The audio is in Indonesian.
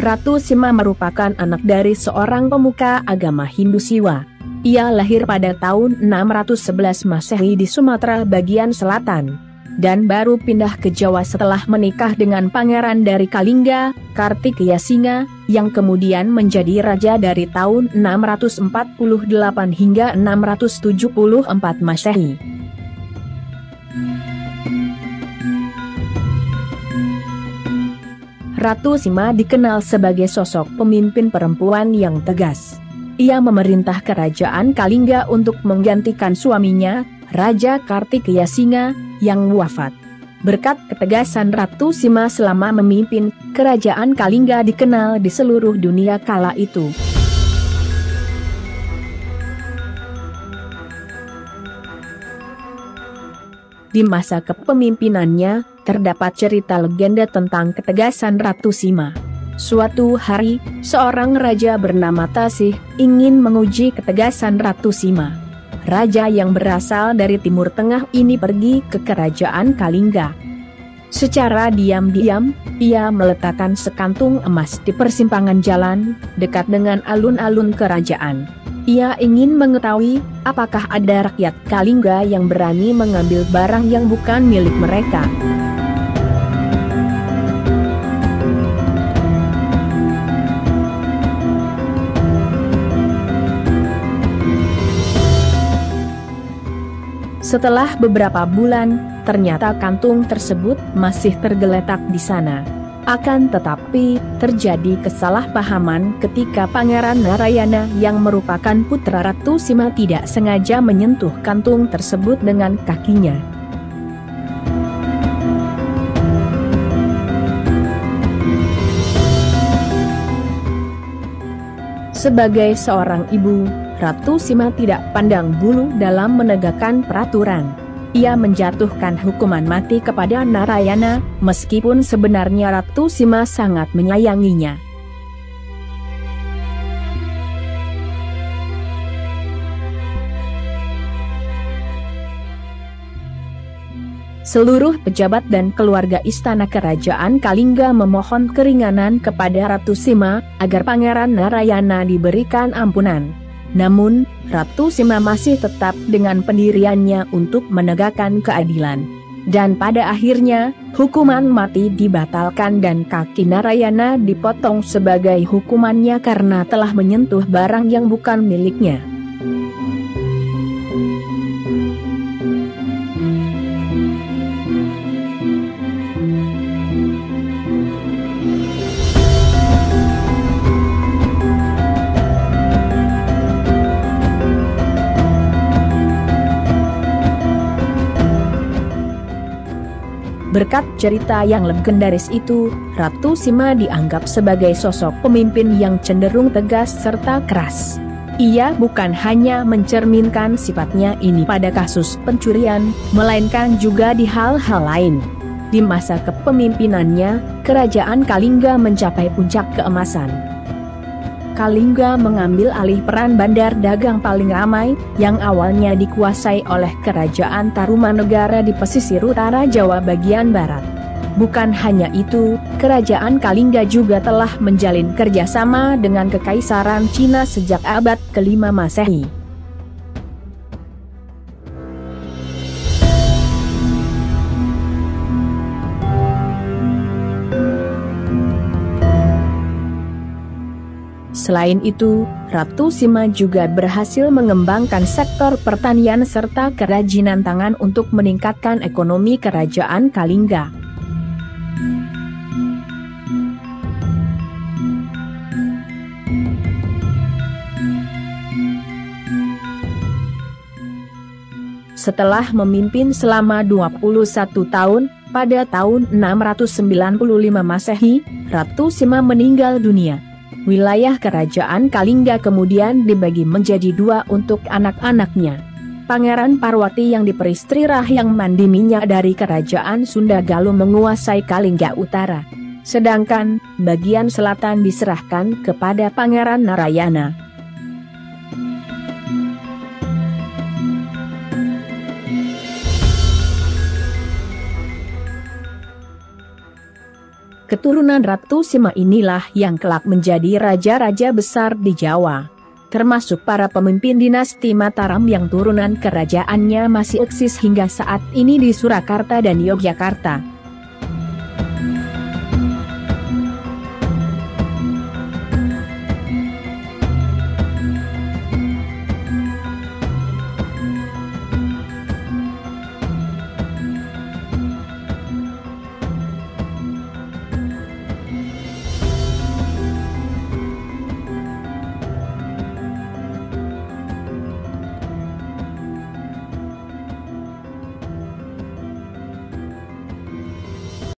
Ratu Sima merupakan anak dari seorang pemuka agama Hindu Siwa. Ia lahir pada tahun 611 Masehi di Sumatera bagian selatan, dan baru pindah ke Jawa setelah menikah dengan pangeran dari Kalingga, Kartikeya Singa, yang kemudian menjadi raja dari tahun 648 hingga 674 Masehi. Ratu Sima dikenal sebagai sosok pemimpin perempuan yang tegas. Ia memerintah kerajaan Kalingga untuk menggantikan suaminya, Raja Kartikeya Singa, yang wafat. Berkat ketegasan Ratu Sima selama memimpin, kerajaan Kalingga dikenal di seluruh dunia kala itu. Di masa kepemimpinannya, terdapat cerita legenda tentang ketegasan Ratu Sima. Suatu hari, seorang raja bernama Tasih ingin menguji ketegasan Ratu Sima. Raja yang berasal dari Timur Tengah ini pergi ke kerajaan Kalingga. Secara diam-diam, ia meletakkan sekantung emas di persimpangan jalan, dekat dengan alun-alun kerajaan. Ia ingin mengetahui, apakah ada rakyat Kalingga yang berani mengambil barang yang bukan milik mereka. Setelah beberapa bulan, ternyata kantung tersebut masih tergeletak di sana. Akan tetapi, terjadi kesalahpahaman ketika Pangeran Narayana yang merupakan putra Ratu Sima tidak sengaja menyentuh kantung tersebut dengan kakinya. Sebagai seorang ibu, Ratu Sima tidak pandang bulu dalam menegakkan peraturan. Ia menjatuhkan hukuman mati kepada Narayana, meskipun sebenarnya Ratu Sima sangat menyayanginya. Seluruh pejabat dan keluarga istana kerajaan Kalingga memohon keringanan kepada Ratu Sima, agar Pangeran Narayana diberikan ampunan. Namun, Ratu Sima masih tetap dengan pendiriannya untuk menegakkan keadilan. Dan pada akhirnya, hukuman mati dibatalkan dan kaki Narayana dipotong sebagai hukumannya karena telah menyentuh barang yang bukan miliknya. Berkat cerita yang legendaris itu, Ratu Sima dianggap sebagai sosok pemimpin yang cenderung tegas serta keras. Ia bukan hanya mencerminkan sifatnya ini pada kasus pencurian, melainkan juga di hal-hal lain. Di masa kepemimpinannya, kerajaan Kalingga mencapai puncak keemasan. Kalingga mengambil alih peran bandar dagang paling ramai, yang awalnya dikuasai oleh kerajaan Tarumanegara di pesisir utara Jawa bagian barat. Bukan hanya itu, kerajaan Kalingga juga telah menjalin kerjasama dengan Kekaisaran Cina sejak abad ke-5 Masehi. Selain itu, Ratu Sima juga berhasil mengembangkan sektor pertanian serta kerajinan tangan untuk meningkatkan ekonomi kerajaan Kalingga. Setelah memimpin selama 21 tahun, pada tahun 695 Masehi, Ratu Sima meninggal dunia. Wilayah kerajaan Kalingga kemudian dibagi menjadi dua untuk anak-anaknya. Pangeran Parwati yang diperistri Rahyang Mandiminya dari kerajaan Sunda Galuh menguasai Kalingga Utara. Sedangkan, bagian selatan diserahkan kepada Pangeran Narayana. keturunan Ratu Sima inilah yang kelak menjadi raja-raja besar di Jawa. Termasuk para pemimpin dinasti Mataram yang turunan kerajaannya masih eksis hingga saat ini di Surakarta dan Yogyakarta.